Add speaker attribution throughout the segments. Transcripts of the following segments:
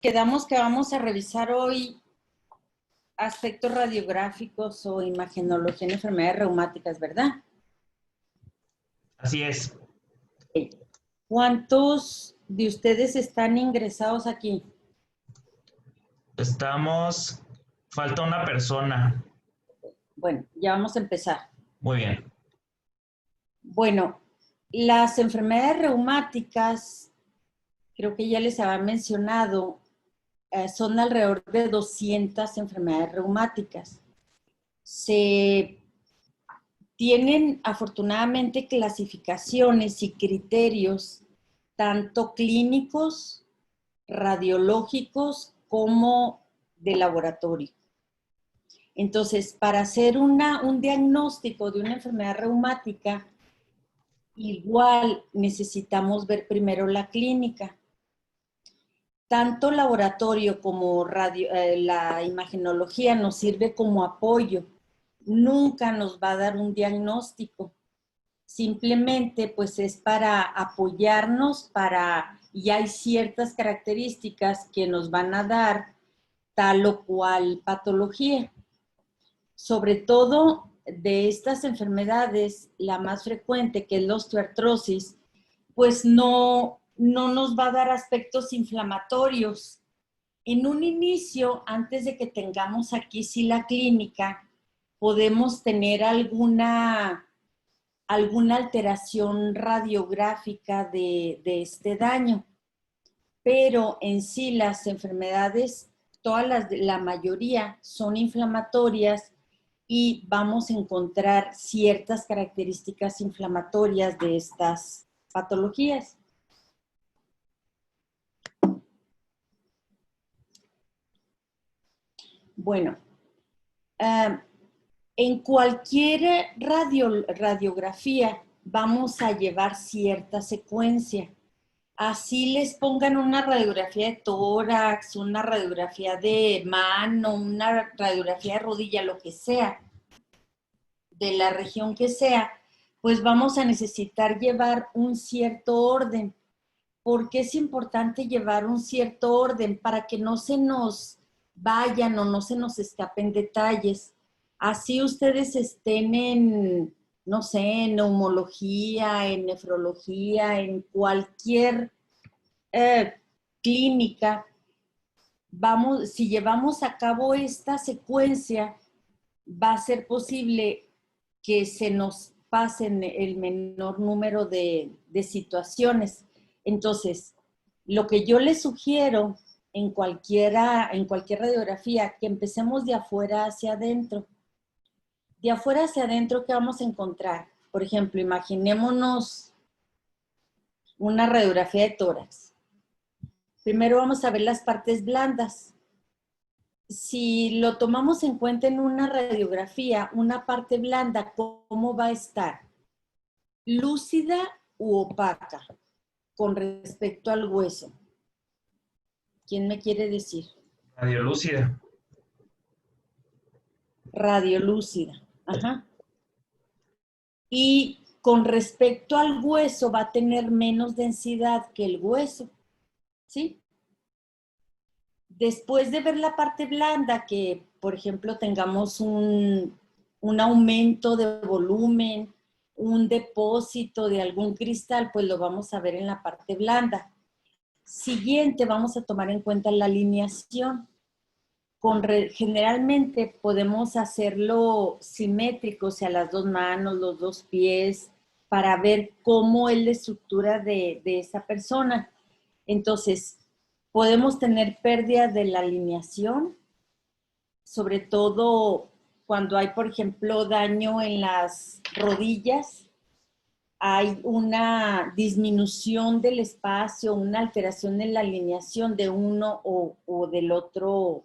Speaker 1: Quedamos que vamos a revisar hoy aspectos radiográficos o imagenología en enfermedades reumáticas, ¿verdad?
Speaker 2: Así es.
Speaker 1: ¿Cuántos de ustedes están ingresados aquí?
Speaker 2: Falta una persona.
Speaker 1: Bueno, ya vamos a empezar.
Speaker 2: Muy bien.
Speaker 1: Bueno, las enfermedades reumáticas, creo que ya les había mencionado, son alrededor de 200 enfermedades reumáticas. Se tienen afortunadamente clasificaciones y criterios tanto clínicos, radiológicos, como de laboratorio. Entonces, para hacer un diagnóstico de una enfermedad reumática, igual necesitamos ver primero la clínica. Tanto laboratorio como la imagenología nos sirve como apoyo. Nunca nos va a dar un diagnóstico. Simplemente pues es para apoyarnos, y hay ciertas características que nos van a dar tal o cual patología. Sobre todo de estas enfermedades, la más frecuente, que es la osteoartrosis, pues no nos va a dar aspectos inflamatorios. En un inicio, antes de que tengamos aquí sí la clínica, podemos tener alguna alteración radiográfica de este daño. Pero en sí las enfermedades, la mayoría son inflamatorias y vamos a encontrar ciertas características inflamatorias de estas patologías. Bueno, en cualquier radiografía vamos a llevar cierta secuencia. Así les pongan una radiografía de tórax, una radiografía de mano, una radiografía de rodilla, lo que sea, de la región que sea, pues vamos a necesitar llevar un cierto orden. ¿Por qué es importante llevar un cierto orden? Para que no se nos vayan o no se nos escapen detalles. Así ustedes estén en, no sé, en neumología, en nefrología, en cualquier clínica, si llevamos a cabo esta secuencia, va a ser posible que se nos pasen el menor número de situaciones. Entonces, lo que yo les sugiero en cualquier radiografía, que empecemos de afuera hacia adentro. De afuera hacia adentro, ¿qué vamos a encontrar? Por ejemplo, imaginémonos una radiografía de tórax. Primero vamos a ver las partes blandas. Si lo tomamos en cuenta en una radiografía, una parte blanda, ¿cómo va a estar? ¿Lúcida u opaca con respecto al hueso? ¿Quién me quiere decir?
Speaker 2: Radiolúcida.
Speaker 1: Radiolúcida. Ajá. Y con respecto al hueso va a tener menos densidad que el hueso, ¿sí? Después de ver la parte blanda, que por ejemplo tengamos un aumento de volumen, un depósito de algún cristal, pues lo vamos a ver en la parte blanda. Siguiente, vamos a tomar en cuenta la alineación. Generalmente podemos hacerlo simétrico, o sea, las dos manos, los dos pies, para ver cómo es la estructura de esa persona. Entonces, podemos tener pérdida de la alineación, sobre todo cuando hay, por ejemplo, daño en las rodillas, hay una disminución del espacio, una alteración en la alineación de uno o del otro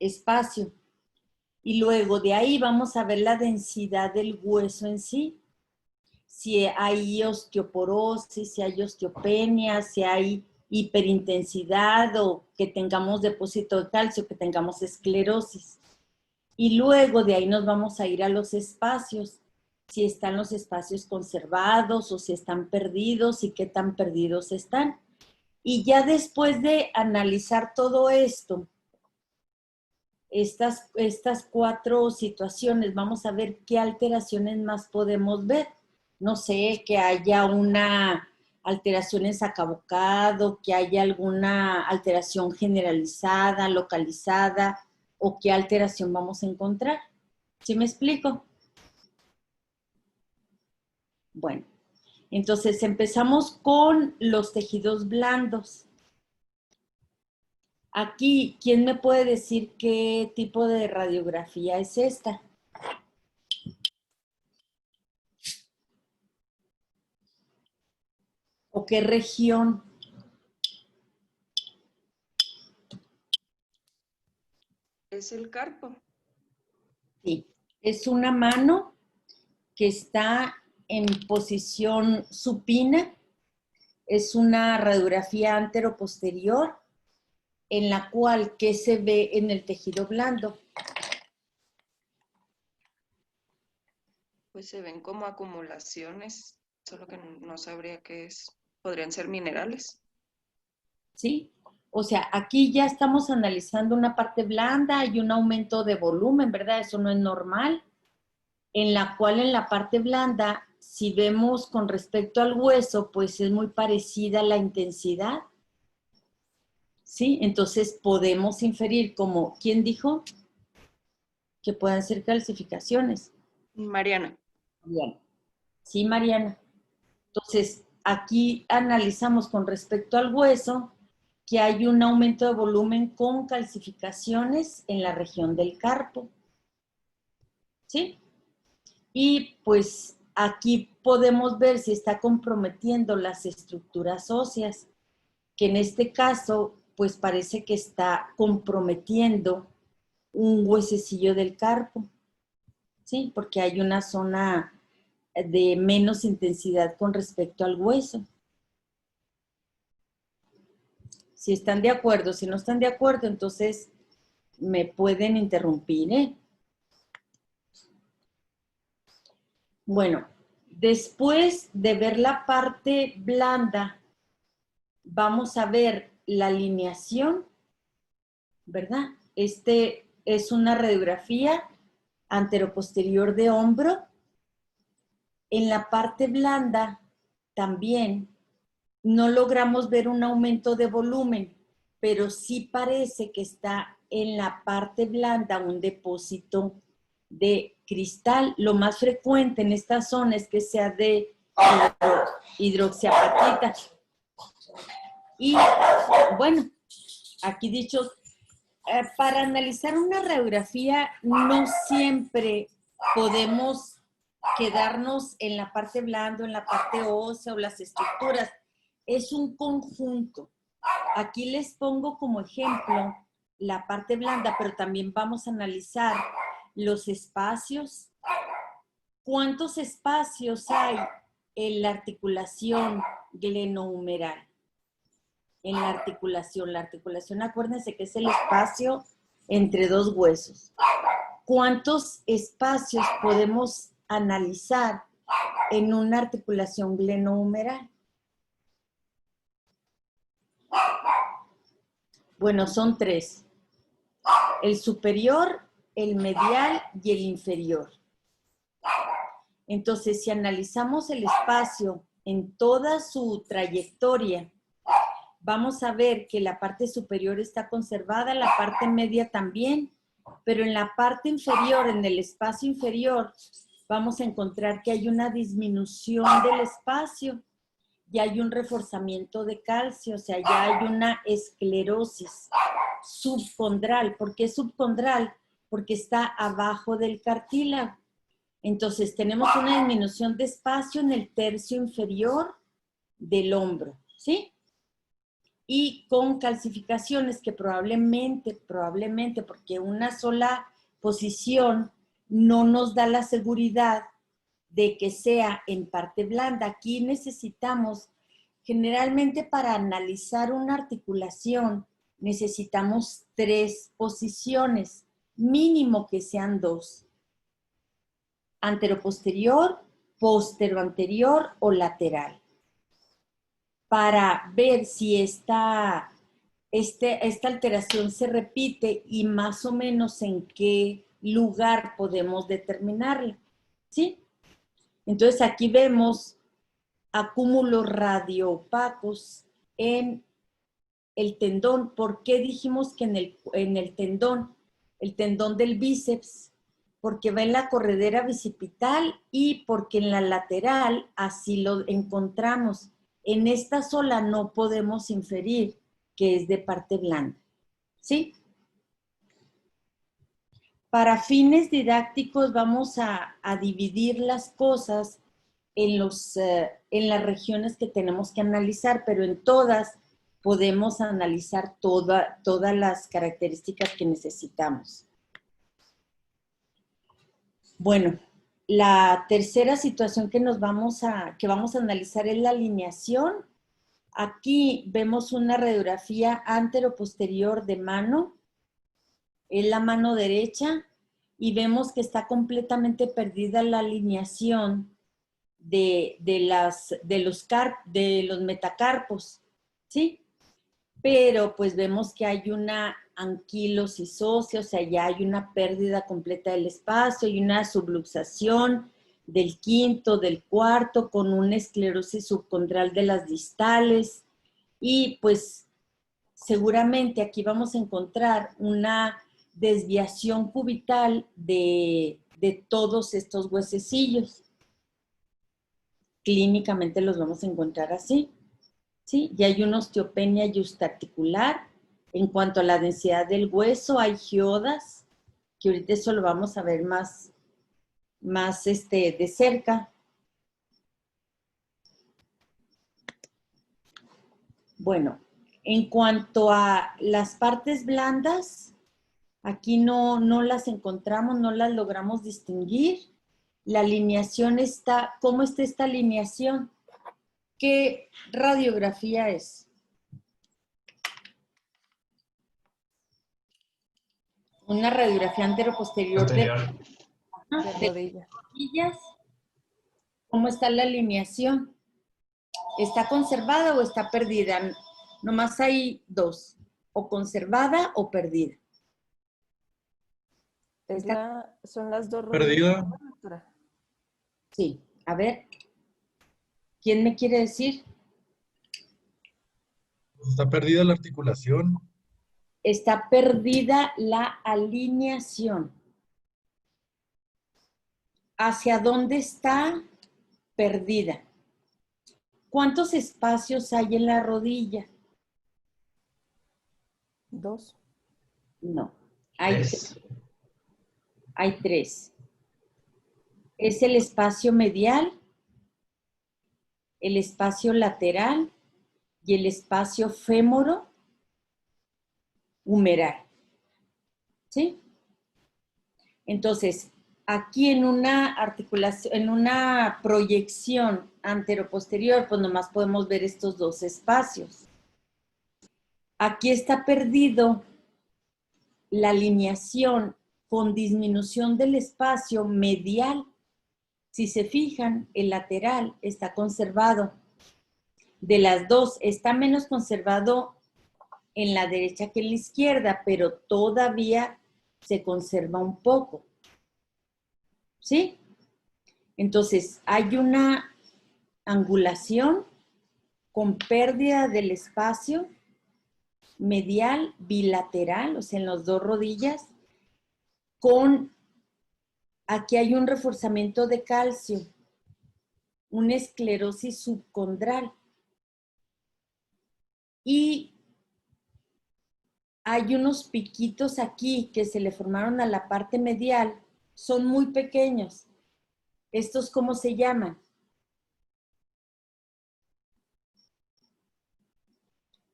Speaker 1: espacio. Y luego de ahí vamos a ver la densidad del hueso en sí. Si hay osteoporosis, si hay osteopenia, si hay hiperintensidad o que tengamos depósito de calcio, que tengamos esclerosis. Y luego de ahí nos vamos a ir a los espacios, si están los espacios conservados o si están perdidos y qué tan perdidos están. Y ya después de analizar todo esto, estas 4 situaciones, vamos a ver qué alteraciones más podemos ver. No sé, que haya una alteración en sacabocado, que haya alguna alteración generalizada, localizada, o qué alteración vamos a encontrar. ¿Sí me explico? Bueno, entonces empezamos con los tejidos blandos. Aquí, ¿quién me puede decir qué tipo de radiografía es esta? ¿O qué región?
Speaker 3: Es el carpo.
Speaker 1: Sí, es una mano que está en posición supina, es una radiografía anteroposterior en la cual, ¿qué se ve en el tejido blando?
Speaker 3: Pues se ven como acumulaciones, solo que no sabría qué es. Podrían ser minerales.
Speaker 1: ¿Sí? O sea, aquí ya estamos analizando una parte blanda y un aumento de volumen, ¿verdad? Eso no es normal. En la cual en la parte blanda, si vemos con respecto al hueso, pues es muy parecida la intensidad. ¿Sí? Entonces podemos inferir como, ¿quién dijo? Que puedan ser calcificaciones.
Speaker 3: Mariana.
Speaker 1: Bien. Sí, Mariana. Entonces, aquí analizamos con respecto al hueso que hay un aumento de volumen con calcificaciones en la región del carpo. ¿Sí? Y pues aquí podemos ver si está comprometiendo las estructuras óseas, que en este caso pues parece que está comprometiendo un huesecillo del carpo, ¿sí? Porque hay una zona de menos intensidad con respecto al hueso. Si están de acuerdo, si no están de acuerdo, entonces me pueden interrumpir, ¿eh? Bueno, después de ver la parte blanda, vamos a ver la alineación, ¿verdad? Este es una radiografía anteroposterior de hombro. En la parte blanda también no logramos ver un aumento de volumen, pero sí parece que está en la parte blanda un depósito de cristal. Lo más frecuente en esta zona es que sea de hidroxiapatita. Y bueno, aquí dicho, para analizar una radiografía no siempre podemos quedarnos en la parte blanda, en la parte ósea o las estructuras. Es un conjunto. Aquí les pongo como ejemplo la parte blanda, pero también vamos a analizar los espacios. ¿Cuántos espacios hay en la articulación glenohumeral? En la articulación, acuérdense que es el espacio entre dos huesos. ¿Cuántos espacios podemos analizar en una articulación glenohumeral? Bueno, son 3. El superior, el medial y el inferior. Entonces, si analizamos el espacio en toda su trayectoria, vamos a ver que la parte superior está conservada, la parte media también, pero en la parte inferior, en el espacio inferior, vamos a encontrar que hay una disminución del espacio y hay un reforzamiento de calcio, o sea, ya hay una esclerosis subcondral. ¿Por qué subcondral? Porque está abajo del cartílago. Entonces, tenemos una disminución de espacio en el tercio inferior del hombro, ¿sí? Y con calcificaciones que probablemente, porque una sola posición no nos da la seguridad de que sea en parte blanda. Aquí necesitamos, generalmente para analizar una articulación, necesitamos 3 posiciones, mínimo que sean 2. Anteroposterior, posteroanterior o lateral. para ver si esta alteración se repite y más o menos en qué lugar podemos determinarla, ¿sí? Entonces aquí vemos acúmulos radioopacos en el tendón. ¿Por qué dijimos que en el tendón del bíceps? Porque va en la corredera bicipital y porque en la lateral así lo encontramos. En esta sola no podemos inferir que es de parte blanda, ¿sí? Para fines didácticos vamos a dividir las cosas en las regiones que tenemos que analizar, pero en todas podemos analizar todas las características que necesitamos. Bueno, la tercera situación que vamos a analizar es la alineación. Aquí vemos una radiografía antero-posterior de mano, es la mano derecha, y vemos que está completamente perdida la alineación de los metacarpos, ¿sí? Pero pues vemos que hay una anquilosis ósea, o sea, ya hay una pérdida completa del espacio, hay una subluxación del quinto, del cuarto, con una esclerosis subcondral de las distales, y pues seguramente aquí vamos a encontrar una desviación cubital de todos estos huesecillos. Clínicamente los vamos a encontrar así, ¿sí? Y hay una osteopenia justarticular. En cuanto a la densidad del hueso, hay geodas, que ahorita eso lo vamos a ver más de cerca. Bueno, en cuanto a las partes blandas, aquí no las encontramos, no las logramos distinguir. La alineación está, ¿cómo está esta alineación? ¿Qué radiografía es? Una radiografía anteroposterior
Speaker 2: Posterior.
Speaker 4: De rodilla.
Speaker 1: rodillas. ¿Cómo está la alineación? ¿Está conservada o está perdida? Nomás hay dos, o conservada o perdida.
Speaker 4: Son las dos rodillas.
Speaker 5: Perdida.
Speaker 4: Doctora.
Speaker 1: Sí, a ver. ¿Quién me quiere decir?
Speaker 5: Está perdida la articulación.
Speaker 1: Está perdida la alineación. ¿Hacia dónde está perdida? ¿Cuántos espacios hay en la rodilla?
Speaker 4: 2.
Speaker 1: No, hay
Speaker 2: Tres.
Speaker 1: hay 3. Es el espacio medial, el espacio lateral y el espacio fémoro humeral. ¿Sí? Entonces, aquí en una articulación, en una proyección anteroposterior, pues nomás podemos ver estos dos espacios. Aquí está perdido la alineación con disminución del espacio medial. Si se fijan, el lateral está conservado. De las dos, está menos conservado en la derecha que en la izquierda, pero todavía se conserva un poco. ¿Sí? Entonces, hay una angulación con pérdida del espacio medial bilateral, o sea, en las dos rodillas, aquí hay un reforzamiento de calcio, una esclerosis subcondral. Y hay unos piquitos aquí que se le formaron a la parte medial, son muy pequeños. ¿Estos cómo se llaman?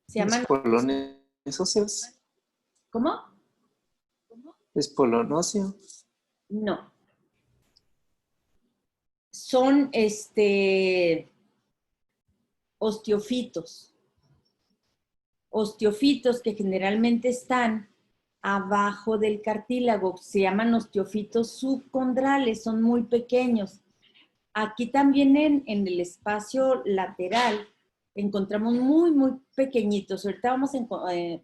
Speaker 1: Se llaman...
Speaker 6: Espolones óseos.
Speaker 1: ¿Cómo?
Speaker 6: Espolón óseo.
Speaker 1: No. Son osteofitos. Osteofitos que generalmente están abajo del cartílago. Se llaman osteofitos subcondrales, son muy pequeños. Aquí también en el espacio lateral encontramos muy, muy pequeñitos. Ahorita vamos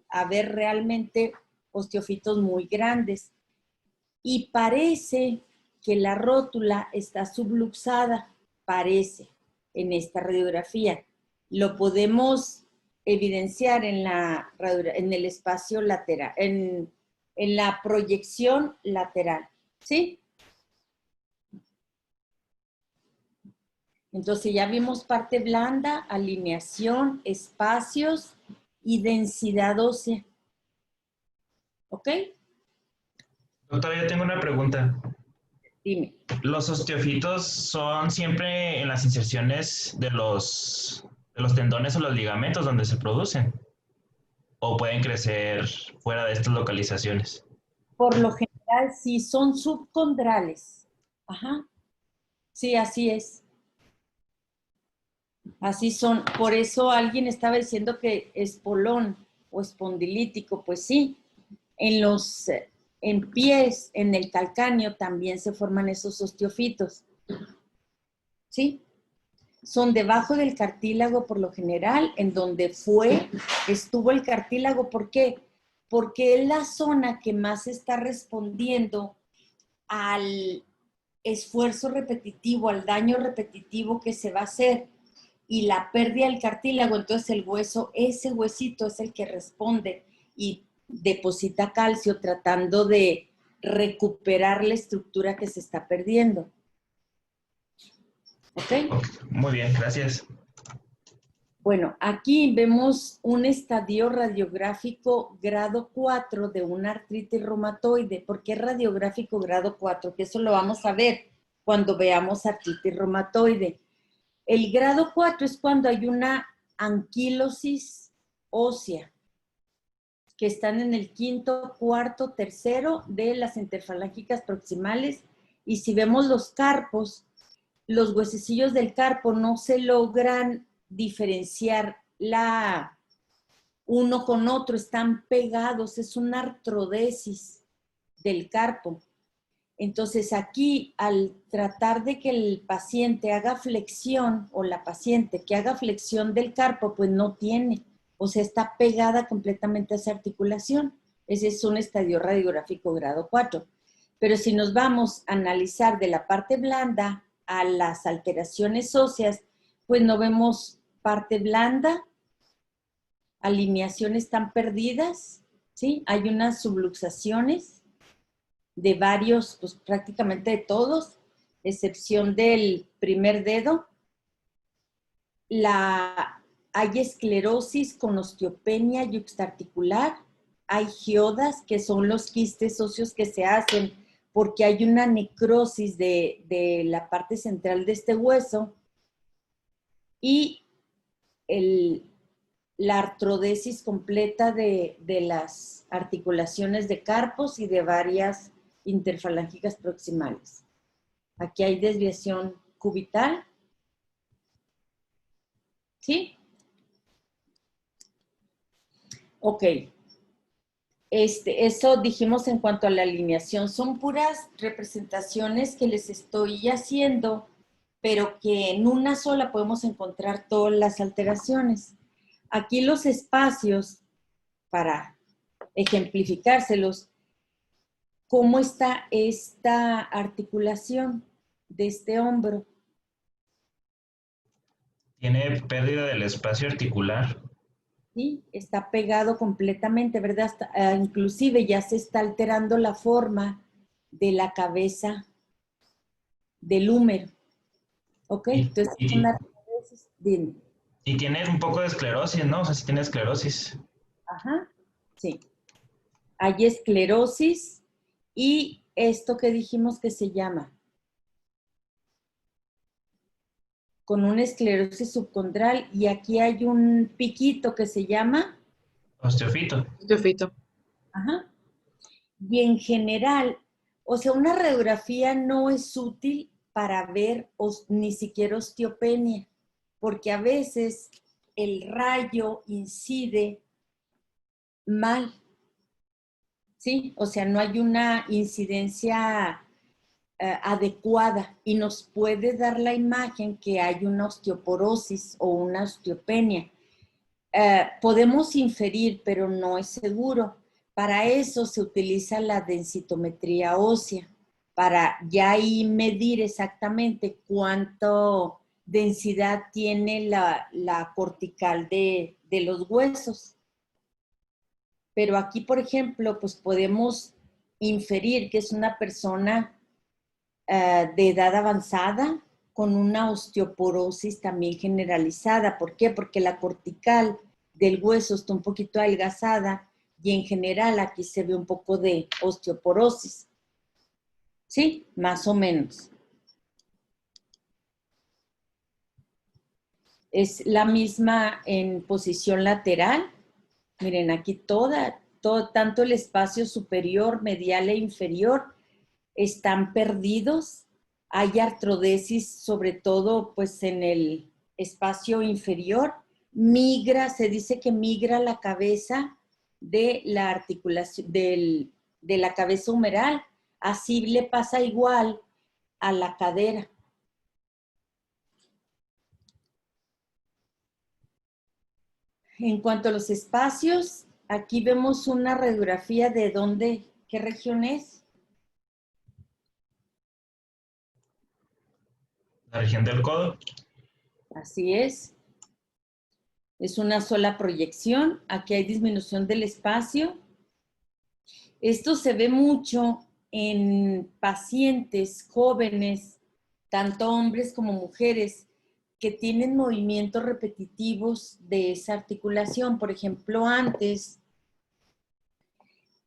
Speaker 1: a ver realmente osteofitos muy grandes. Y parece que la rótula está subluxada, parece, en esta radiografía. Lo podemos evidenciar en el espacio lateral, en la proyección lateral, ¿sí? Entonces ya vimos parte blanda, alineación, espacios y densidad ósea. ¿Ok?
Speaker 2: Doctora, yo tengo una pregunta.
Speaker 1: Dime.
Speaker 2: ¿Los osteofitos son siempre en las inserciones de los tendones o los ligamentos donde se producen? ¿O pueden crecer fuera de estas localizaciones?
Speaker 1: Por lo general, sí, son subcondrales. Ajá. Sí, así es. Así son. Por eso alguien estaba diciendo que espolón o espondilítico. Pues sí, en pies, en el calcáneo, también se forman esos osteofitos. ¿Sí? Son debajo del cartílago por lo general, en donde estuvo el cartílago. ¿Por qué? Porque es la zona que más está respondiendo al esfuerzo repetitivo, al daño repetitivo que se va a hacer y la pérdida del cartílago. Entonces el hueso, ese huesito es el que responde y deposita calcio tratando de recuperar la estructura que se está perdiendo. ¿Ok?
Speaker 2: Muy bien, gracias.
Speaker 1: Bueno, aquí vemos un estadio radiográfico grado 4 de una artritis reumatoide. ¿Por qué radiográfico grado 4? Que eso lo vamos a ver cuando veamos artritis reumatoide. El grado 4 es cuando hay una anquilosis ósea, que están en el quinto, cuarto, tercero de las interfalángicas proximales. Y si vemos los carpos, los huesecillos del carpo no se logran diferenciar uno con otro, están pegados, es una artrodesis del carpo. Entonces aquí, al tratar de que el paciente haga flexión, o la paciente que haga flexión del carpo, pues no tiene, o sea, está pegada completamente a esa articulación. Ese es un estadio radiográfico grado 4. Pero si nos vamos a analizar de la parte blanda a las alteraciones óseas, pues no vemos parte blanda, alineaciones están perdidas, ¿sí? Hay unas subluxaciones de varios, pues prácticamente de todos, excepción del primer dedo. Hay esclerosis con osteopenia yuxtaarticular, hay giodas, que son los quistes óseos que se hacen porque hay una necrosis de la parte central de este hueso, y la artrodesis completa de las articulaciones de carpos y de varias interfalángicas proximales. Aquí hay desviación cubital. ¿Sí? Ok. Eso dijimos en cuanto a la alineación. Son puras representaciones que les estoy haciendo, pero que en una sola podemos encontrar todas las alteraciones. Aquí los espacios, para ejemplificárselos, ¿cómo está esta articulación de este hombro?
Speaker 2: Tiene pérdida del espacio articular.
Speaker 1: ¿Sí? Está pegado completamente, ¿verdad? Inclusive ya se está alterando la forma de la cabeza del húmero. ¿Ok? Entonces,
Speaker 2: Y tiene un poco de esclerosis, ¿no? O sea, sí tiene esclerosis.
Speaker 1: Ajá, sí. Hay esclerosis y esto que dijimos que se llama, con una esclerosis subcondral, y aquí hay un piquito que se llama
Speaker 2: Osteofito.
Speaker 7: Osteofito.
Speaker 1: Ajá. Y en general, o sea, una radiografía no es útil para ver ni siquiera osteopenia, porque a veces el rayo incide mal, ¿sí? O sea, no hay una incidencia adecuada y nos puede dar la imagen que hay una osteoporosis o una osteopenia. Podemos inferir, pero no es seguro. Para eso se utiliza la densitometría ósea, para ya ahí medir exactamente cuánto densidad tiene la cortical de los huesos. Pero aquí, por ejemplo, pues podemos inferir que es una persona de edad avanzada con una osteoporosis también generalizada. ¿Por qué? Porque la cortical del hueso está un poquito adelgazada y en general aquí se ve un poco de osteoporosis. ¿Sí? Más o menos. Es la misma en posición lateral. Miren, aquí tanto el espacio superior, medial e inferior están perdidos. Hay artrodesis, sobre todo pues en el espacio inferior. Se dice que migra la cabeza de la articulación, de la cabeza humeral. Así le pasa igual a la cadera. En cuanto a los espacios, aquí vemos una radiografía de dónde, qué región es.
Speaker 2: La región del codo.
Speaker 1: Así es. Es una sola proyección. Aquí hay disminución del espacio. Esto se ve mucho en pacientes jóvenes, tanto hombres como mujeres, que tienen movimientos repetitivos de esa articulación. Por ejemplo, antes,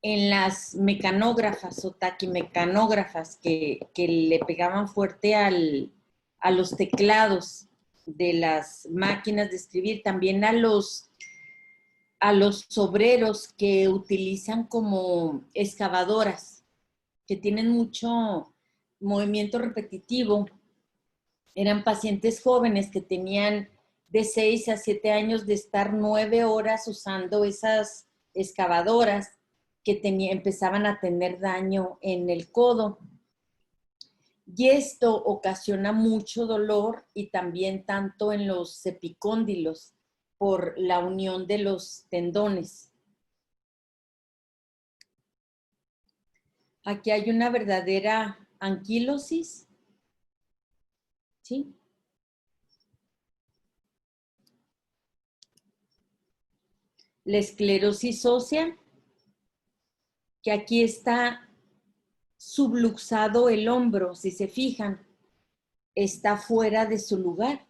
Speaker 1: en las mecanógrafas o taquimecanógrafas que le pegaban fuerte a los teclados de las máquinas de escribir, también a los obreros que utilizan como excavadoras, que tienen mucho movimiento repetitivo. Eran pacientes jóvenes que tenían de 6 a 7 años de estar 9 horas usando esas excavadoras que empezaban a tener daño en el codo. Y esto ocasiona mucho dolor y también tanto en los epicóndilos por la unión de los tendones. Aquí hay una verdadera anquilosis. ¿Sí? La esclerosis ósea, que aquí está subluxado el hombro, si se fijan, está fuera de su lugar,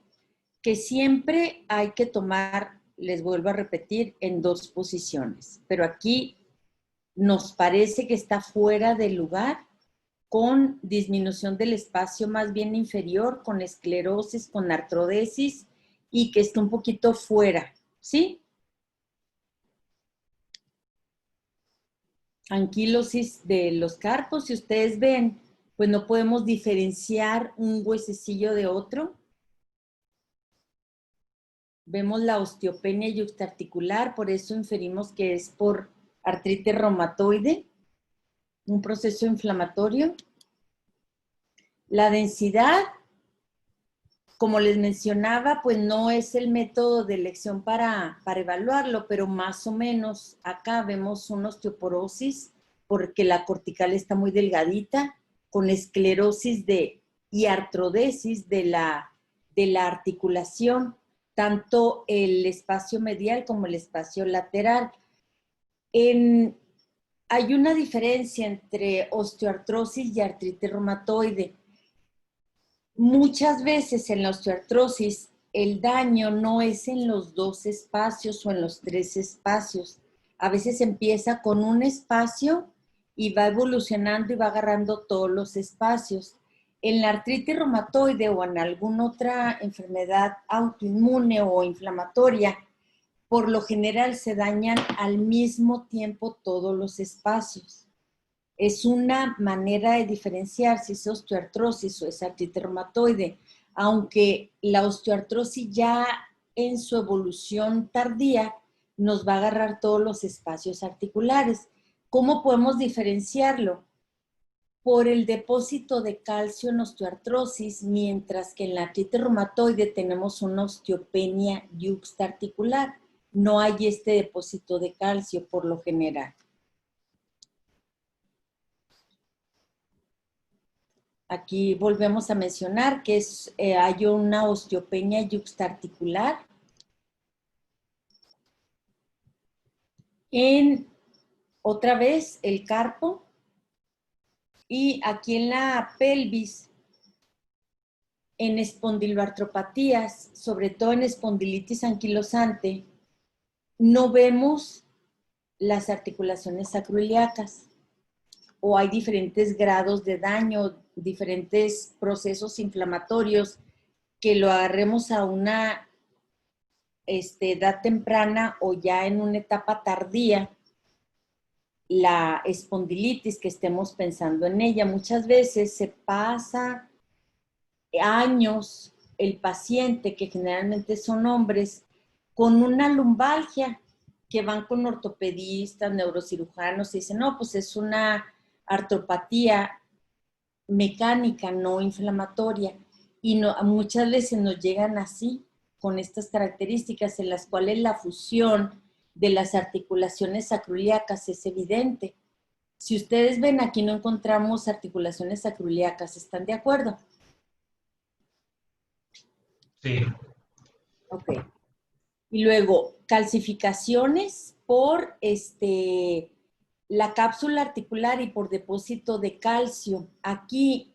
Speaker 1: que siempre hay que tomar, les vuelvo a repetir, en 2 posiciones. Pero aquí nos parece que está fuera del lugar, con disminución del espacio más bien inferior, con esclerosis, con artrodesis, y que está un poquito fuera, ¿sí? Anquilosis de los carpos, si ustedes ven, pues no podemos diferenciar un huesecillo de otro. Vemos la osteopenia yuxtaarticular, por eso inferimos que es por artritis reumatoide, un proceso inflamatorio. La densidad, como les mencionaba, pues no es el método de elección para evaluarlo, pero más o menos acá vemos una osteoporosis porque la cortical está muy delgadita, con esclerosis y artrodesis de la articulación, tanto el espacio medial como el espacio lateral. Hay una diferencia entre osteoartrosis y artritis reumatoide. Muchas veces en la osteoartrosis el daño no es en los 2 espacios o en los 3 espacios. A veces empieza con un espacio y va evolucionando y va agarrando todos los espacios. En la artritis reumatoide o en alguna otra enfermedad autoinmune o inflamatoria, por lo general se dañan al mismo tiempo todos los espacios. Es una manera de diferenciar si es osteoartrosis o es artritis reumatoide, aunque la osteoartrosis ya en su evolución tardía nos va a agarrar todos los espacios articulares. ¿Cómo podemos diferenciarlo? por el depósito de calcio en osteoartrosis, mientras que en la artritis reumatoide tenemos una osteopenia yuxtaarticular. No hay este depósito de calcio por lo general. Aquí volvemos a mencionar que hay una osteopenia yuxtaarticular en, otra vez, el carpo, y aquí en la pelvis, en espondiloartropatías, sobre todo en espondilitis anquilosante, no vemos las articulaciones sacroiliacas, o hay diferentes grados de daño, diferentes procesos inflamatorios que lo agarremos a una edad temprana o ya en una etapa tardía, la espondilitis que estemos pensando en ella. Muchas veces se pasa años el paciente, que generalmente son hombres, con una lumbalgia, que van con ortopedistas, neurocirujanos y dicen, no, pues es una artropatía mecánica, no inflamatoria. Y no, muchas veces nos llegan así, con estas características en las cuales la fusión de las articulaciones sacroiliacas es evidente. Si ustedes ven, aquí no encontramos articulaciones sacroiliacas. ¿Están de acuerdo?
Speaker 2: Sí.
Speaker 1: Ok. Y luego, calcificaciones por la cápsula articular y por depósito de calcio. Aquí,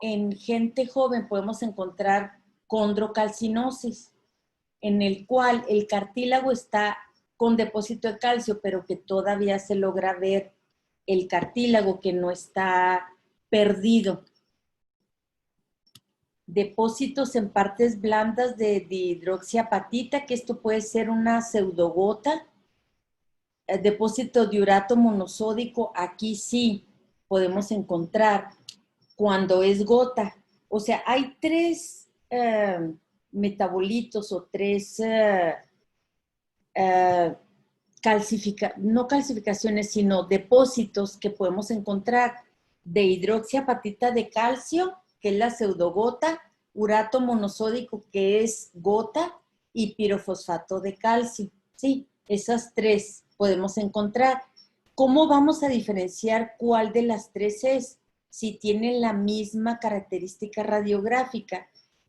Speaker 1: en gente joven, podemos encontrar condrocalcinosis, en el cual el cartílago está con depósito de calcio, pero que todavía se logra ver el cartílago, que no está perdido. Depósitos en partes blandas de dihidroxiapatita, que esto puede ser una pseudogota. Depósito de urato monosódico, aquí sí podemos encontrar cuando es gota. O sea, hay tres metabolitos o tres no calcificaciones, sino depósitos que podemos encontrar de hidroxiapatita de calcio, que es la pseudogota, urato monosódico, que es gota, y pirofosfato de calcio. Sí, esas tres podemos encontrar. ¿Cómo vamos a diferenciar cuál de las tres es? Si tienen la misma característica radiográfica,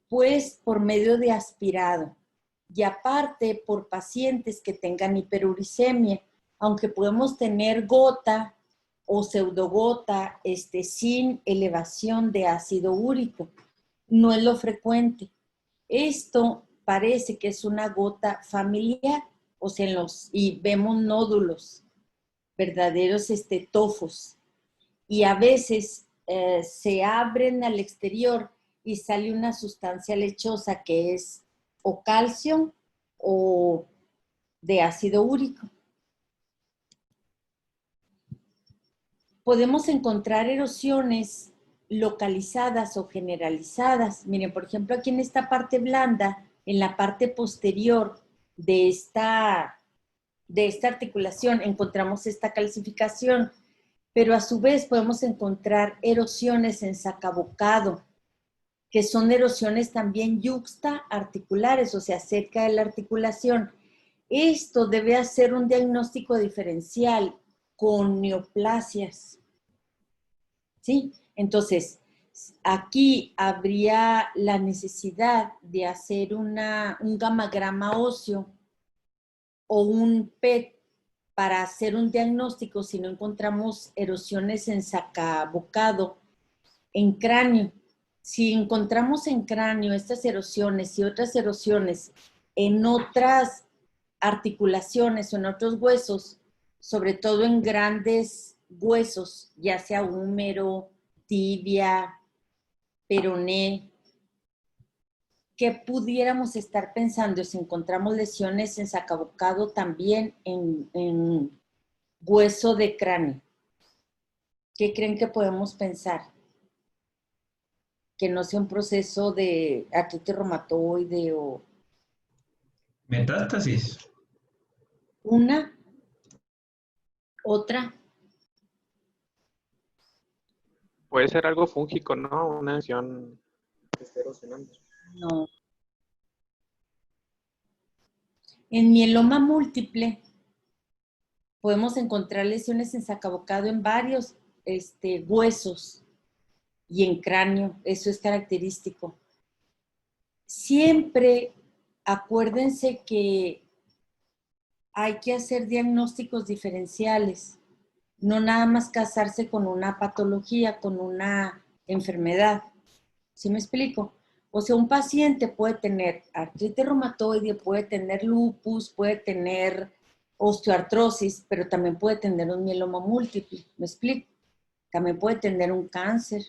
Speaker 1: pues por medio de aspirado. Y aparte, por pacientes que tengan hiperuricemia, aunque podemos tener gota o pseudogota sin elevación de ácido úrico, no es lo frecuente. Esto parece que es una gota familiar, o sea, y vemos nódulos, verdaderos tofos, y a veces se abren al exterior y sale una sustancia lechosa que es o calcio o de ácido úrico. Podemos encontrar erosiones localizadas o generalizadas. Miren, por ejemplo, aquí en esta parte blanda, en la parte posterior de esta articulación, encontramos esta calcificación, pero a su vez podemos encontrar erosiones en sacabocado, que son erosiones también yuxtaarticulares, o sea, cerca de la articulación. Esto debe hacer un diagnóstico diferencial con neoplasias. ¿Sí? Entonces, aquí habría la necesidad de hacer un gamagrama óseo o un PET para hacer un diagnóstico si no encontramos erosiones en sacabocado, en cráneo. Si encontramos en cráneo estas erosiones y otras erosiones en otras articulaciones o en otros huesos, sobre todo en grandes huesos, ya sea húmero, tibia, peroné, ¿qué pudiéramos estar pensando si encontramos lesiones en sacabocado también en hueso de cráneo? ¿Qué creen que podemos pensar? Que no sea un proceso de artritis reumatoide o...
Speaker 2: Metástasis.
Speaker 1: Una, otra.
Speaker 7: Puede ser algo fúngico, ¿no? Una lesión que esté erosionando.
Speaker 1: No. En mieloma múltiple podemos encontrar lesiones en sacabocado en varios huesos y en cráneo. Eso es característico. Siempre acuérdense que hay que hacer diagnósticos diferenciales, no nada más casarse con una patología, con una enfermedad. ¿Sí me explico? O sea, un paciente puede tener artritis reumatoide, puede tener lupus, puede tener osteoartrosis, pero también puede tener un mieloma múltiple. ¿Me explico? También puede tener un cáncer.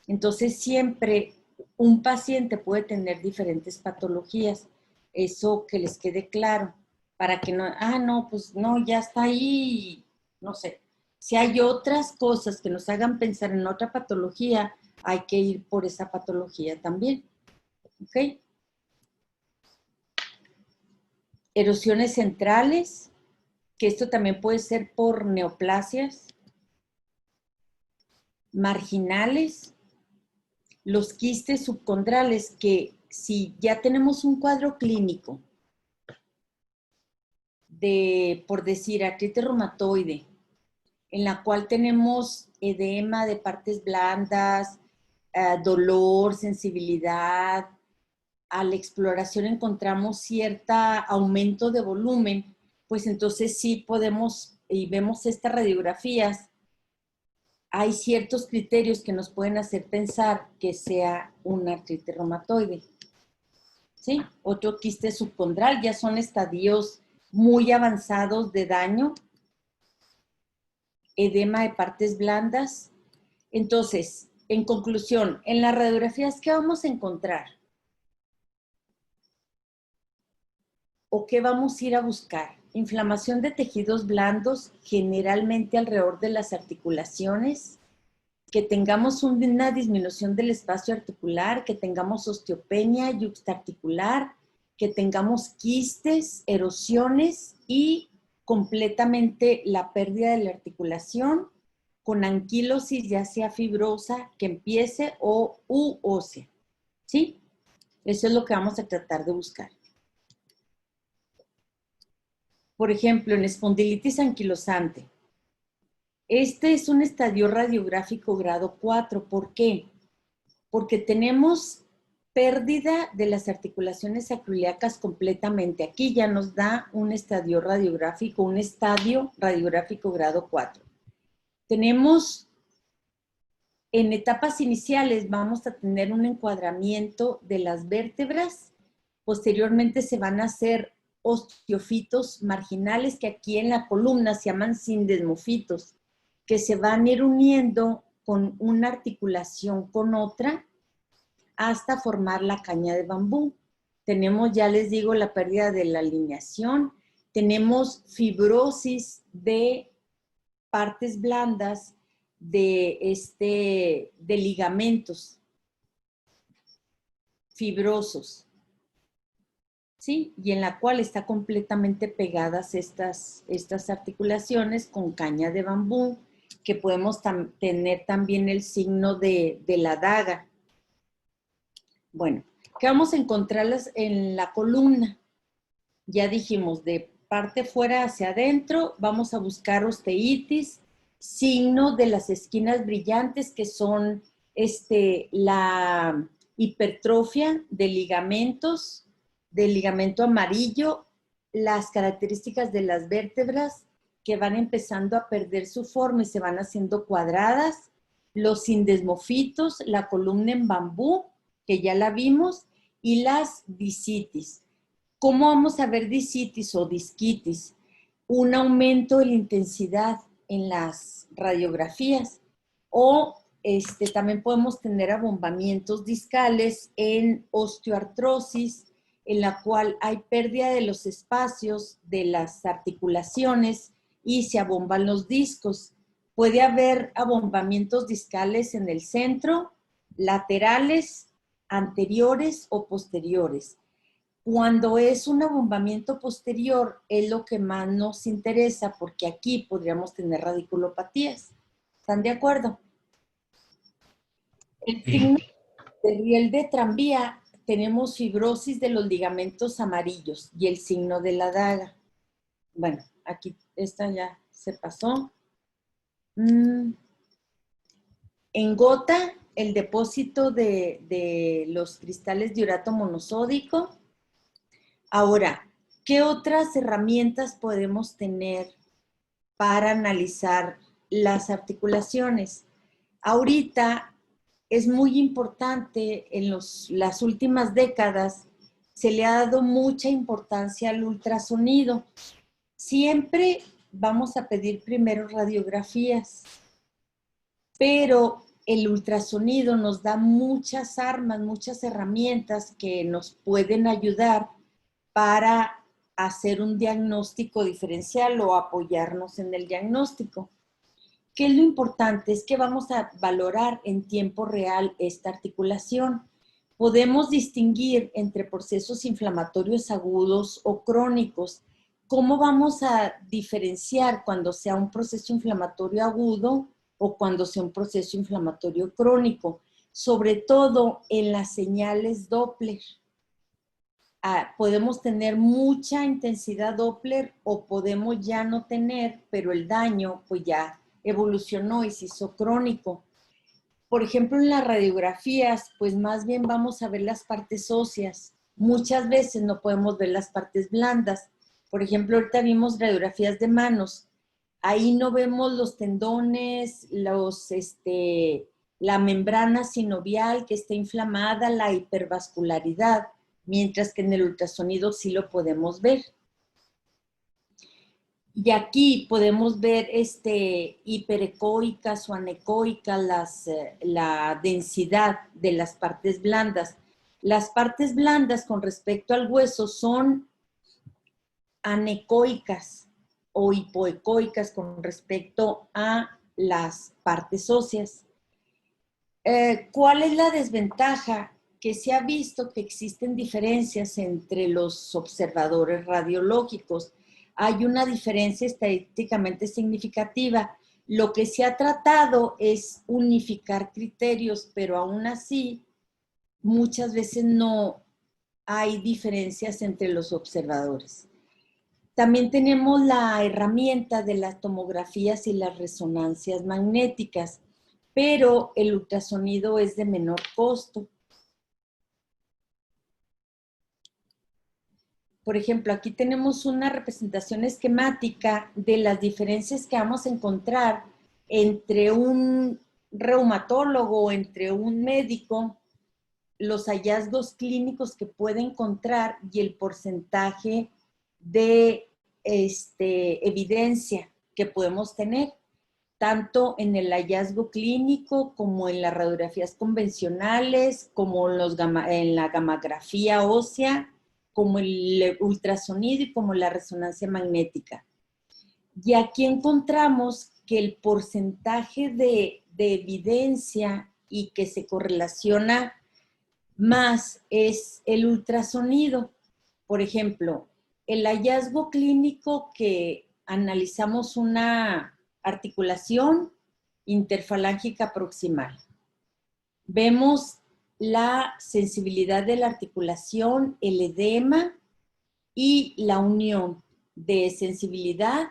Speaker 1: Entonces, siempre un paciente puede tener diferentes patologías. Eso que les quede claro, para que no, no, pues no, ya está ahí, no sé. Si hay otras cosas que nos hagan pensar en otra patología, hay que ir por esa patología también. ¿Ok? Erosiones centrales, que esto también puede ser por neoplasias. Marginales, los quistes subcondrales, que si ya tenemos un cuadro clínico de, por decir, artritis reumatoide, en la cual tenemos edema de partes blandas, dolor, sensibilidad, a la exploración encontramos cierto aumento de volumen, pues entonces sí podemos, y vemos estas radiografías, hay ciertos criterios que nos pueden hacer pensar que sea una artritis reumatoide. ¿Sí? Otro quiste subcondral, ya son estadios muy avanzados de daño, edema de partes blandas. Entonces, en conclusión, en las radiografías, ¿qué vamos a encontrar? ¿O qué vamos a ir a buscar? Inflamación de tejidos blandos, generalmente alrededor de las articulaciones, que tengamos una disminución del espacio articular, que tengamos osteopenia yuxtaarticular, que tengamos quistes, erosiones y completamente la pérdida de la articulación con anquilosis, ya sea fibrosa, que empiece o ósea. ¿Sí? Eso es lo que vamos a tratar de buscar. Por ejemplo, en espondilitis anquilosante. Este es un estadio radiográfico grado 4. ¿Por qué? Porque tenemos pérdida de las articulaciones sacroiliacas completamente. Aquí ya nos da un estadio radiográfico grado 4. Tenemos, en etapas iniciales, vamos a tener un encuadramiento de las vértebras. Posteriormente se van a hacer osteofitos marginales, que aquí en la columna se llaman sindesmofitos, que se van a ir uniendo con una articulación con otra hasta formar la caña de bambú. Tenemos, ya les digo, la pérdida de la alineación. Tenemos fibrosis de partes blandas de ligamentos fibrosos, ¿sí? Y en la cual están completamente pegadas estas articulaciones con caña de bambú, que podemos tener también el signo de la daga. Bueno, ¿qué vamos a encontrarlas en la columna? Ya dijimos, de parte fuera hacia adentro, vamos a buscar osteitis, signo de las esquinas brillantes, que son la hipertrofia de ligamentos, del ligamento amarillo, las características de las vértebras que van empezando a perder su forma y se van haciendo cuadradas, los sindesmofitos, la columna en bambú, que ya la vimos, y las discitis. ¿Cómo vamos a ver discitis o disquitis? Un aumento de la intensidad en las radiografías, o también podemos tener abombamientos discales en osteoartrosis, en la cual hay pérdida de los espacios de las articulaciones y se abomban los discos. Puede haber abombamientos discales en el centro, laterales, anteriores o posteriores. Cuando es un abombamiento posterior es lo que más nos interesa, porque aquí podríamos tener radiculopatías. ¿Están de acuerdo? El signo de riel de tranvía, tenemos fibrosis de los ligamentos amarillos y el signo de la daga. Bueno, aquí esta ya se pasó. En gota, el depósito de los cristales de urato monosódico. Ahora, ¿qué otras herramientas podemos tener para analizar las articulaciones? Ahorita es muy importante, en las últimas décadas se le ha dado mucha importancia al ultrasonido. Siempre vamos a pedir primero radiografías, pero el ultrasonido nos da muchas armas, muchas herramientas que nos pueden ayudar para hacer un diagnóstico diferencial o apoyarnos en el diagnóstico. ¿Qué es lo importante? Es que vamos a valorar en tiempo real esta articulación. Podemos distinguir entre procesos inflamatorios agudos o crónicos. ¿Cómo vamos a diferenciar cuando sea un proceso inflamatorio agudo o cuando sea un proceso inflamatorio crónico? Sobre todo en las señales Doppler. Podemos tener mucha intensidad Doppler o podemos ya no tener, pero el daño pues ya evolucionó y se hizo crónico. Por ejemplo, en las radiografías, pues más bien vamos a ver las partes óseas. Muchas veces no podemos ver las partes blandas. Por ejemplo, ahorita vimos radiografías de manos. Ahí no vemos los tendones, la membrana sinovial que está inflamada, la hipervascularidad, mientras que en el ultrasonido sí lo podemos ver. Y aquí podemos ver hiperecoicas o anecoicas, la densidad de las partes blandas. Las partes blandas con respecto al hueso son anecoicas o hipoecoicas con respecto a las partes óseas. ¿Cuál es la desventaja? Que se ha visto que existen diferencias entre los observadores radiológicos. Hay una diferencia estadísticamente significativa. Lo que se ha tratado es unificar criterios, pero aún así muchas veces no hay diferencias entre los observadores. También tenemos la herramienta de las tomografías y las resonancias magnéticas, pero el ultrasonido es de menor costo. Por ejemplo, aquí tenemos una representación esquemática de las diferencias que vamos a encontrar entre un reumatólogo o entre un médico, los hallazgos clínicos que puede encontrar y el porcentaje de evidencia que podemos tener, tanto en el hallazgo clínico como en las radiografías convencionales, como en la gammagrafía ósea, como el ultrasonido y como la resonancia magnética. Y aquí encontramos que el porcentaje de evidencia y que se correlaciona más es el ultrasonido. Por ejemplo, el hallazgo clínico que analizamos una articulación interfalángica proximal. Vemos la sensibilidad de la articulación, el edema y la unión de sensibilidad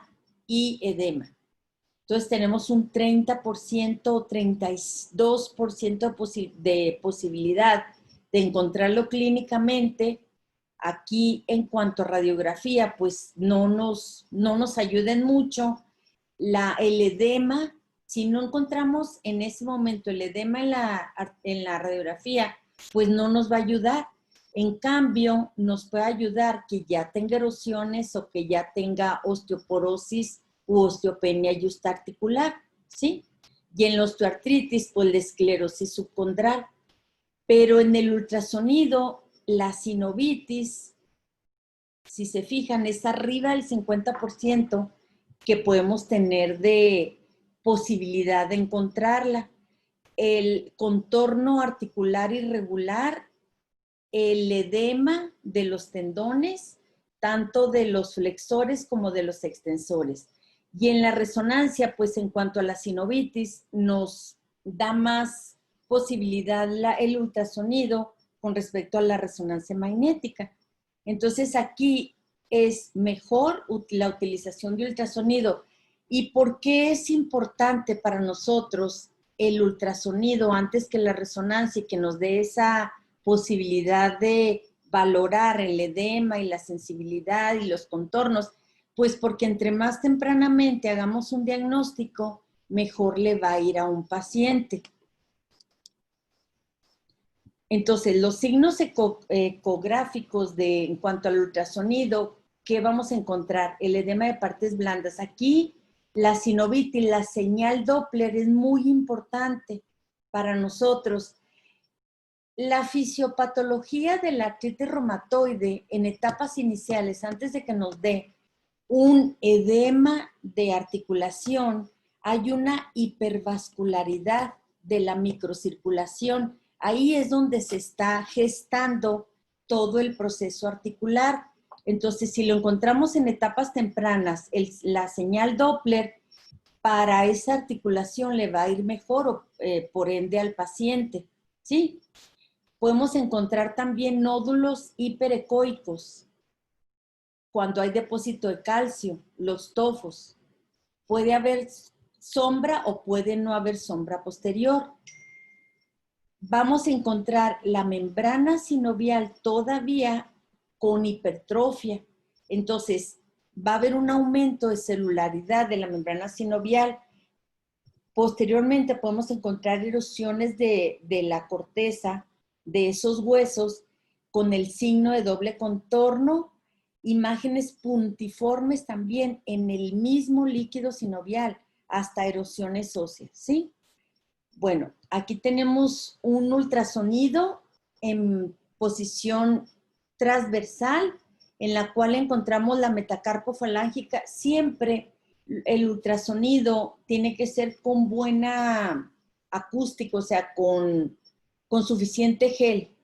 Speaker 1: y edema. Entonces tenemos un 30% o 32% de posibilidad de encontrarlo clínicamente. Aquí en cuanto a radiografía, pues no nos ayuden mucho. El edema, si no encontramos en ese momento el edema en la radiografía, pues no nos va a ayudar. En cambio, nos puede ayudar que ya tenga erosiones o que ya tenga osteoporosis u osteopenia justarticular, ¿sí? Y en la osteoartritis, pues la esclerosis subcondral. Pero en el ultrasonido, la sinovitis, si se fijan, es arriba del 50% que podemos tener de posibilidad de encontrarla. El contorno articular irregular, el edema de los tendones, tanto de los flexores como de los extensores. Y en la resonancia, pues en cuanto a la sinovitis, nos da más posibilidad el ultrasonido con respecto a la resonancia magnética. Entonces aquí es mejor la utilización de ultrasonido. ¿Y por qué es importante para nosotros el ultrasonido antes que la resonancia y que nos dé esa posibilidad de valorar el edema y la sensibilidad y los contornos? Pues porque entre más tempranamente hagamos un diagnóstico, mejor le va a ir a un paciente. Entonces, los signos ecográficos en cuanto al ultrasonido, ¿qué vamos a encontrar? El edema de partes blandas. Aquí, la sinovitis, la señal Doppler es muy importante para nosotros. La fisiopatología de la artritis reumatoide en etapas iniciales, antes de que nos dé un edema de articulación, hay una hipervascularidad de la microcirculación. Ahí es donde se está gestando todo el proceso articular. Entonces, si lo encontramos en etapas tempranas, la señal Doppler para esa articulación le va a ir mejor, por ende al paciente, ¿sí? Podemos encontrar también nódulos hiperecoicos cuando hay depósito de calcio, los tofos. Puede haber sombra o puede no haber sombra posterior. Vamos a encontrar la membrana sinovial todavía con hipertrofia. Entonces, va a haber un aumento de celularidad de la membrana sinovial. Posteriormente podemos encontrar erosiones de la corteza de esos huesos con el signo de doble contorno, imágenes puntiformes también en el mismo líquido sinovial, hasta erosiones óseas, ¿sí? Bueno, aquí tenemos un ultrasonido en posición transversal, en la cual encontramos la metacarpofalángica. Siempre el ultrasonido tiene que ser con buena acústica, o sea, con suficiente gel.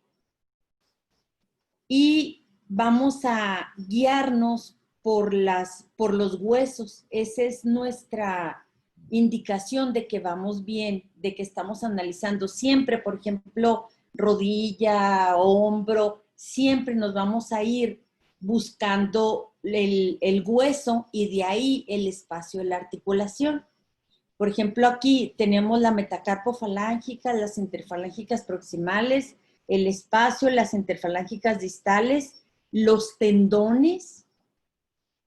Speaker 1: Y vamos a guiarnos por los huesos. Esa es nuestra indicación de que vamos bien, de que estamos analizando. Siempre, por ejemplo, rodilla, hombro, siempre nos vamos a ir buscando el hueso y de ahí el espacio de la articulación. Por ejemplo, aquí tenemos la metacarpofalángica, las interfalángicas proximales, el espacio, las interfalángicas distales, los tendones,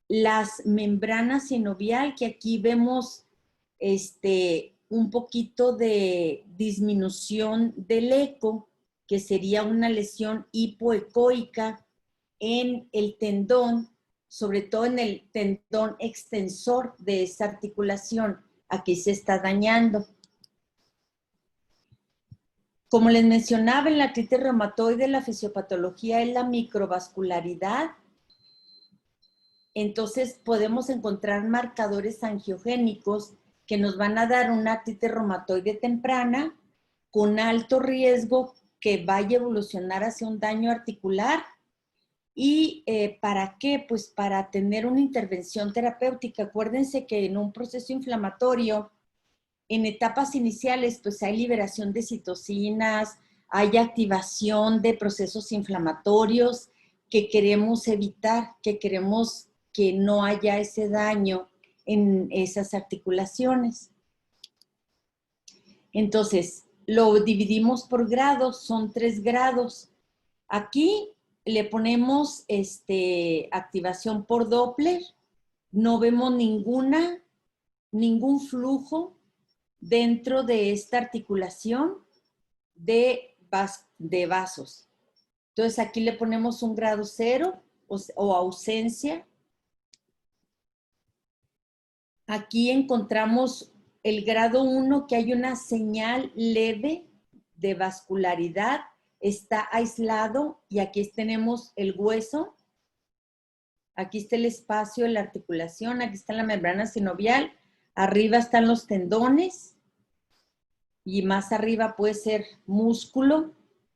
Speaker 1: las membranas sinovial, que aquí vemos un poquito de disminución del eco, que sería una lesión hipoecoica en el tendón, sobre todo en el tendón extensor de esa articulación. Aquí se está dañando. Como les mencionaba, en la artritis reumatoide la fisiopatología es la microvascularidad. Entonces podemos encontrar marcadores angiogénicos que nos van a dar una artritis reumatoide temprana con alto riesgo que vaya a evolucionar hacia un daño articular. ¿Y para qué? Pues para tener una intervención terapéutica. Acuérdense que en un proceso inflamatorio, en etapas iniciales, pues hay liberación de citocinas, hay activación de procesos inflamatorios que queremos evitar, que queremos que no haya ese daño en esas articulaciones. Entonces, lo dividimos por grados, son 3 grados. Aquí le ponemos activación por Doppler, no vemos ningún flujo dentro de esta articulación de vasos. Entonces aquí le ponemos un grado 0 o ausencia. Aquí encontramos el grado 1, que hay una señal leve de vascularidad, está aislado, y aquí tenemos el hueso, aquí está el espacio de la articulación, aquí está la membrana sinovial, arriba están los tendones, y más arriba puede ser músculo,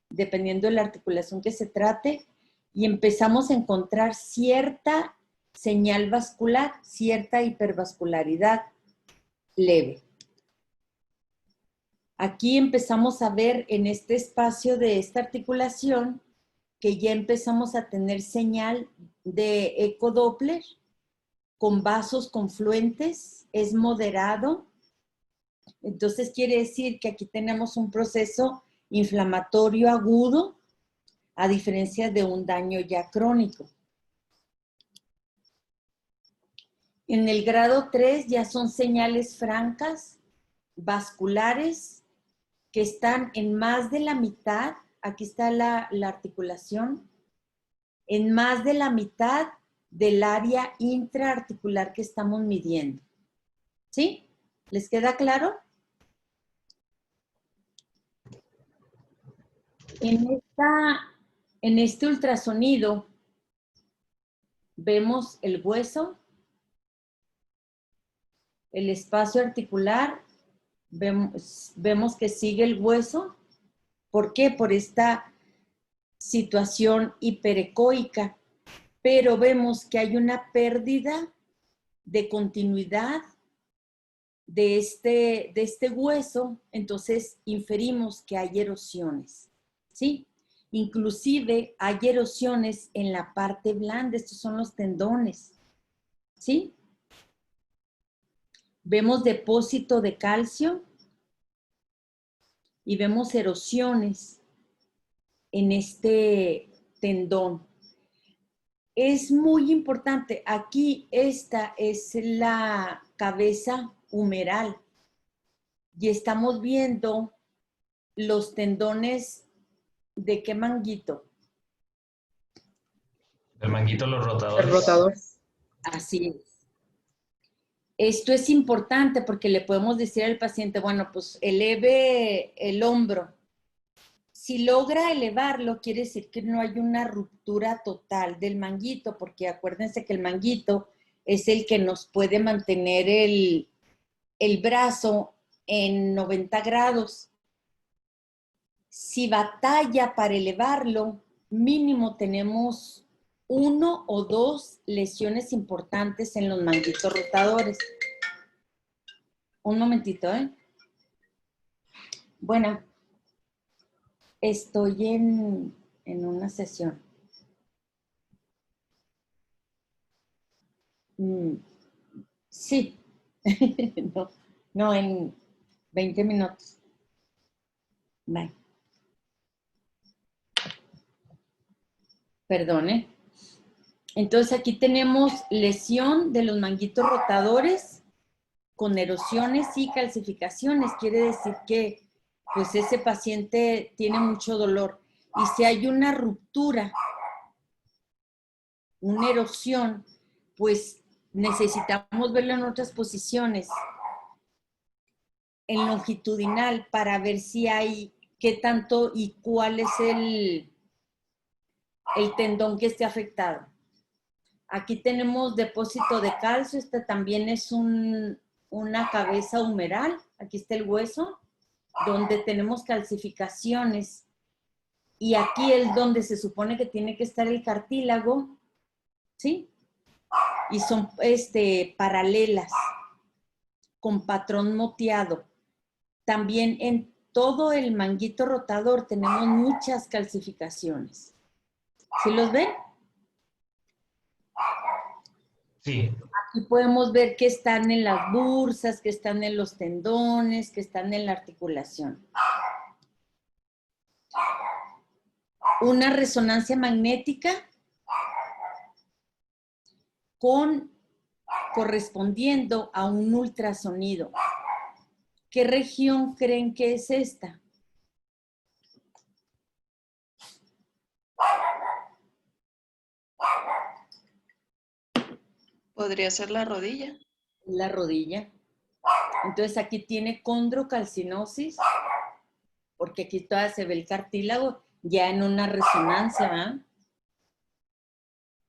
Speaker 1: dependiendo de la articulación que se trate, y empezamos a encontrar cierta señal vascular, cierta hipervascularidad leve. Aquí empezamos a ver en este espacio de esta articulación que ya empezamos a tener señal de ecodoppler con vasos confluentes, es moderado. Entonces quiere decir que aquí tenemos un proceso inflamatorio agudo, a diferencia de un daño ya crónico. En el grado 3 ya son señales francas, vasculares, que están en más de la mitad, aquí está la articulación, en más de la mitad del área intraarticular que estamos midiendo. ¿Sí? ¿Les queda claro? En este ultrasonido vemos el hueso, el espacio articular, vemos que sigue el hueso. ¿Por qué? Por esta situación hiperecoica, pero vemos que hay una pérdida de continuidad de este hueso, entonces inferimos que hay erosiones, ¿sí? Inclusive hay erosiones en la parte blanda, estos son los tendones, ¿sí? Vemos depósito de calcio y vemos erosiones en este tendón. Es muy importante, aquí esta es la cabeza humeral y estamos viendo los tendones de qué manguito.
Speaker 2: El manguito, los rotadores.
Speaker 6: El rotador.
Speaker 1: Así es. Esto es importante porque le podemos decir al paciente, bueno, pues eleve el hombro. Si logra elevarlo, quiere decir que no hay una ruptura total del manguito, porque acuérdense que el manguito es el que nos puede mantener el brazo en 90 grados. Si batalla para elevarlo, mínimo tenemos 1 o 2 lesiones importantes en los manguitos rotadores. Un momentito, ¿eh? Bueno, estoy en una sesión. Sí. No, en 20 minutos. Bye. Perdone. Entonces aquí tenemos lesión de los manguitos rotadores con erosiones y calcificaciones. Quiere decir que pues ese paciente tiene mucho dolor. Y si hay una ruptura, una erosión, pues necesitamos verlo en otras posiciones, en longitudinal, para ver si hay qué tanto y cuál es el tendón que esté afectado. Aquí tenemos depósito de calcio, esta también es una cabeza humeral, aquí está el hueso, donde tenemos calcificaciones, y aquí es donde se supone que tiene que estar el cartílago, ¿sí? Y son paralelas, con patrón moteado. También en todo el manguito rotador tenemos muchas calcificaciones. ¿Sí los ven?
Speaker 2: Sí.
Speaker 1: Aquí podemos ver que están en las bursas, que están en los tendones, que están en la articulación. Una resonancia magnética correspondiendo a un ultrasonido. ¿Qué región creen que es esta?
Speaker 3: Podría ser la rodilla.
Speaker 1: La rodilla. Entonces aquí tiene condrocalcinosis, porque aquí todavía se ve el cartílago ya en una resonancia, ¿verdad?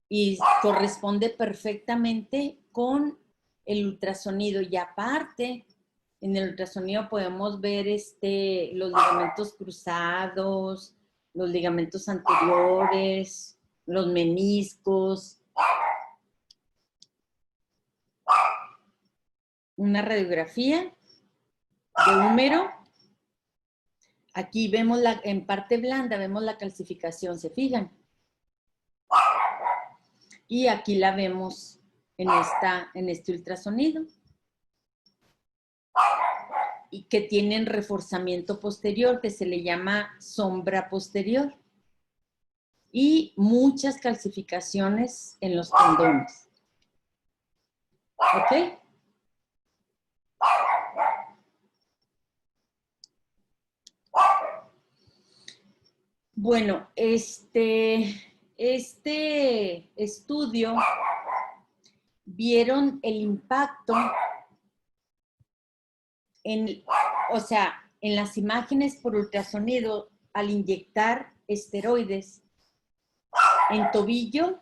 Speaker 1: Y corresponde perfectamente con el ultrasonido. Y aparte, en el ultrasonido podemos ver los ligamentos cruzados, los ligamentos anteriores, los meniscos. Una radiografía de húmero Aquí vemos en parte blanda, vemos la calcificación, ¿se fijan? Y aquí la vemos en este ultrasonido. Y que tienen reforzamiento posterior, que se le llama sombra posterior. Y muchas calcificaciones en los tendones. ¿Ok? Bueno, este estudio vieron el impacto o sea, en las imágenes por ultrasonido al inyectar esteroides en tobillo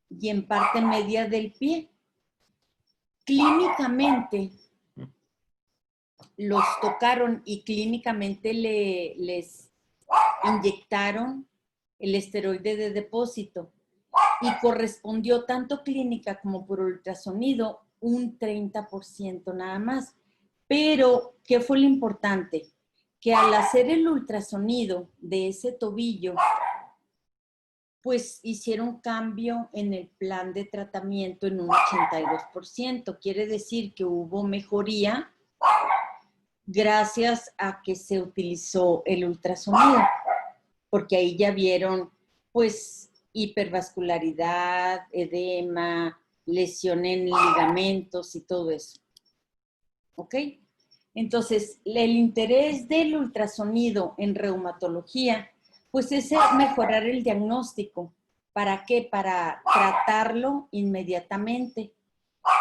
Speaker 1: y en parte media del pie. Clínicamente los tocaron y clínicamente les inyectaron el esteroide de depósito y correspondió tanto clínica como por ultrasonido un 30% nada más. Pero, ¿qué fue lo importante? Que al hacer el ultrasonido de ese tobillo, pues hicieron cambio en el plan de tratamiento en un 82%. Quiere decir que hubo mejoría gracias a que se utilizó el ultrasonido, porque ahí ya vieron, pues, hipervascularidad, edema, lesión en ligamentos y todo eso. ¿Ok? Entonces, el interés del ultrasonido en reumatología, pues es mejorar el diagnóstico. ¿Para qué? Para tratarlo inmediatamente.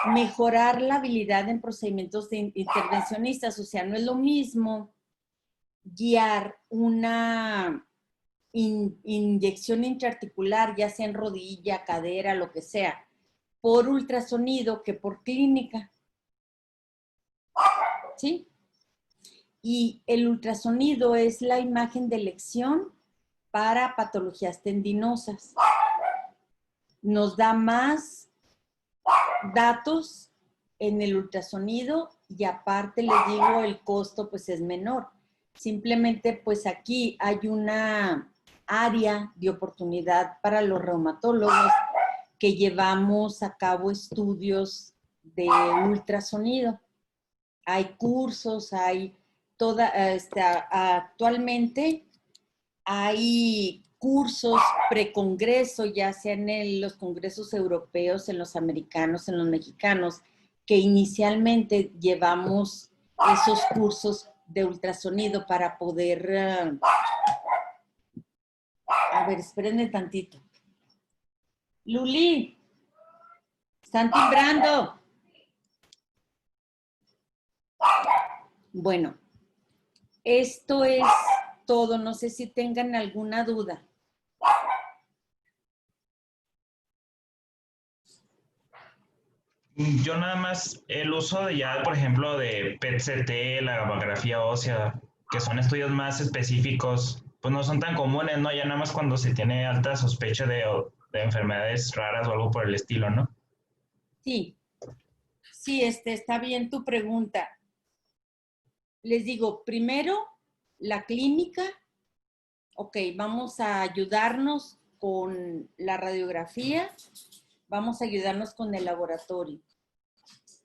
Speaker 1: Mejorar la habilidad en procedimientos de intervencionistas. O sea, no es lo mismo guiar una inyección intraarticular, ya sea en rodilla, cadera, lo que sea, por ultrasonido que por clínica. ¿Sí? Y el ultrasonido es la imagen de elección para patologías tendinosas. Nos da más datos en el ultrasonido y aparte les digo, el costo pues es menor. Simplemente pues aquí hay una área de oportunidad para los reumatólogos que llevamos a cabo estudios de ultrasonido. Hay cursos, hay actualmente hay cursos precongreso, ya sea en los congresos europeos, en los americanos, en los mexicanos, que inicialmente llevamos esos cursos de ultrasonido para poder... a ver, espérenme tantito. Luli, están timbrando. Bueno, esto es todo. No sé si tengan alguna duda.
Speaker 2: Yo nada más el uso de ya, por ejemplo, de PET-CT, la gammagrafía ósea, que son estudios más específicos, pues no son tan comunes, ¿no? Ya nada más cuando se tiene alta sospecha de enfermedades raras o algo por el estilo, ¿no?
Speaker 1: Sí, sí, está bien tu pregunta. Les digo, primero, la clínica, ok, vamos a ayudarnos con la radiografía, vamos a ayudarnos con el laboratorio.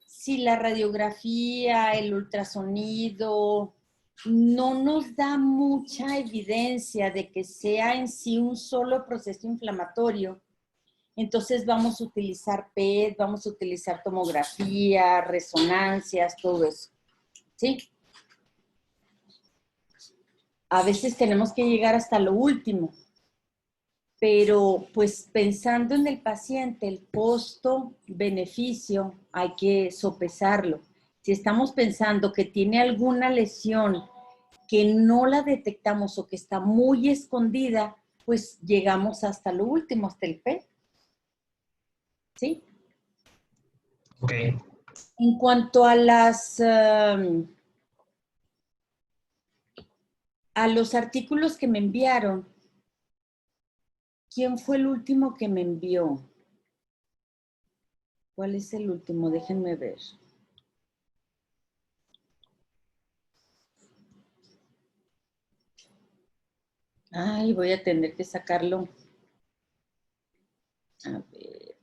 Speaker 1: Si la radiografía, el ultrasonido, no nos da mucha evidencia de que sea en sí un solo proceso inflamatorio, entonces vamos a utilizar PET, vamos a utilizar tomografía, resonancias, todo eso. ¿Sí? A veces tenemos que llegar hasta lo último, pero pues pensando en el paciente, el costo-beneficio hay que sopesarlo. Si estamos pensando que tiene alguna lesión que no la detectamos o que está muy escondida, pues llegamos hasta lo último, hasta el PET. ¿Sí?
Speaker 2: Ok.
Speaker 1: En cuanto a los artículos que me enviaron, ¿quién fue el último que me envió? ¿Cuál es el último? Déjenme ver. Ay, voy a tener que sacarlo. A ver.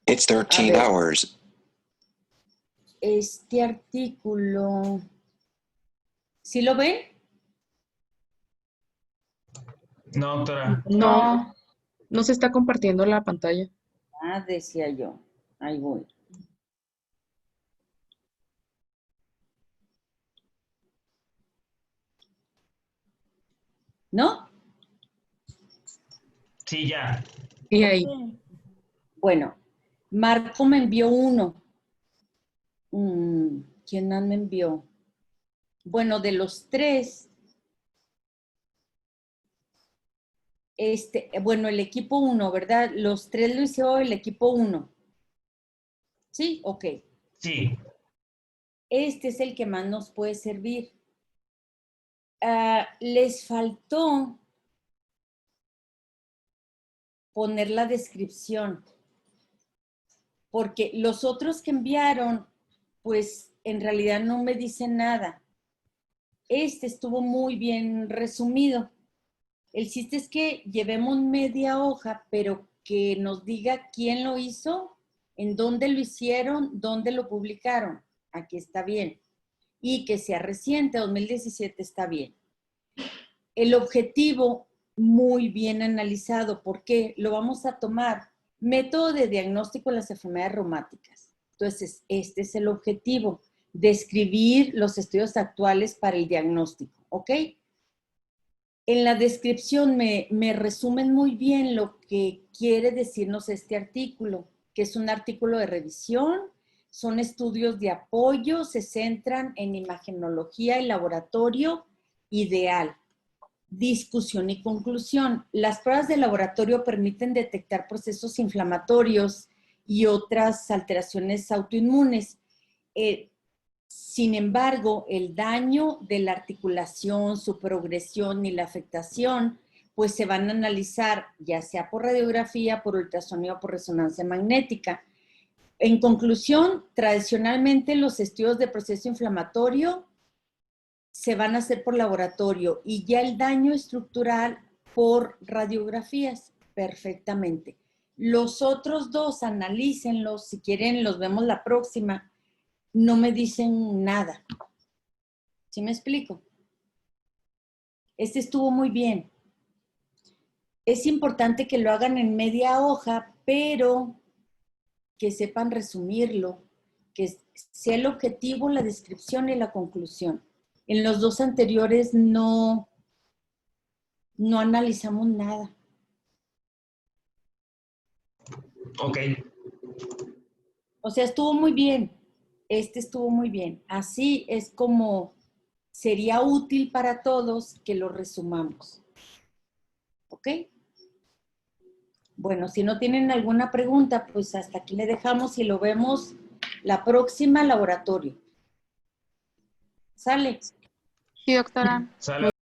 Speaker 8: It's 13
Speaker 1: ver.
Speaker 8: hours.
Speaker 1: Este artículo, ¿sí lo ven?
Speaker 2: No, doctora.
Speaker 9: No, no se está compartiendo la pantalla.
Speaker 1: Ah, decía yo. Ahí voy. ¿No?
Speaker 2: Sí, ya.
Speaker 9: Y ahí.
Speaker 1: Bueno, Marco me envió uno. ¿Quién más me envió? Bueno, de los tres, bueno, el equipo 1, ¿verdad? Los tres lo hizo el equipo 1. ¿Sí? Ok.
Speaker 2: Sí.
Speaker 1: Este es el que más nos puede servir. Les faltó poner la descripción, porque los otros que enviaron, pues en realidad no me dicen nada. Este estuvo muy bien resumido. El chiste es que llevemos media hoja, pero que nos diga quién lo hizo, en dónde lo hicieron, dónde lo publicaron. Aquí está bien. Y que sea reciente, 2017 está bien. El objetivo muy bien analizado, porque lo vamos a tomar método de diagnóstico de las enfermedades reumáticas. Entonces, este es el objetivo, describir los estudios actuales para el diagnóstico, ¿ok? En la descripción me resumen muy bien lo que quiere decirnos este artículo, que es un artículo de revisión, son estudios de apoyo, se centran en imagenología y laboratorio ideal. Discusión y conclusión. Las pruebas de laboratorio permiten detectar procesos inflamatorios y otras alteraciones autoinmunes. Sin embargo, el daño de la articulación, su progresión y la afectación, pues se van a analizar ya sea por radiografía, por ultrasonido o por resonancia magnética. En conclusión, tradicionalmente los estudios de proceso inflamatorio se van a hacer por laboratorio y ya el daño estructural por radiografías, perfectamente. Los otros dos, analícenlos, si quieren los vemos la próxima, no me dicen nada. ¿Sí me explico? Este estuvo muy bien. Es importante que lo hagan en media hoja, pero que sepan resumirlo, que sea el objetivo, la descripción y la conclusión. En los dos anteriores no analizamos nada.
Speaker 2: Ok.
Speaker 1: O sea, estuvo muy bien. Este estuvo muy bien. Así es como sería útil para todos que lo resumamos. ¿Ok? Bueno, si no tienen alguna pregunta, pues hasta aquí le dejamos y lo vemos la próxima laboratorio. ¿Sale?
Speaker 10: Sí, doctora.
Speaker 2: Sale.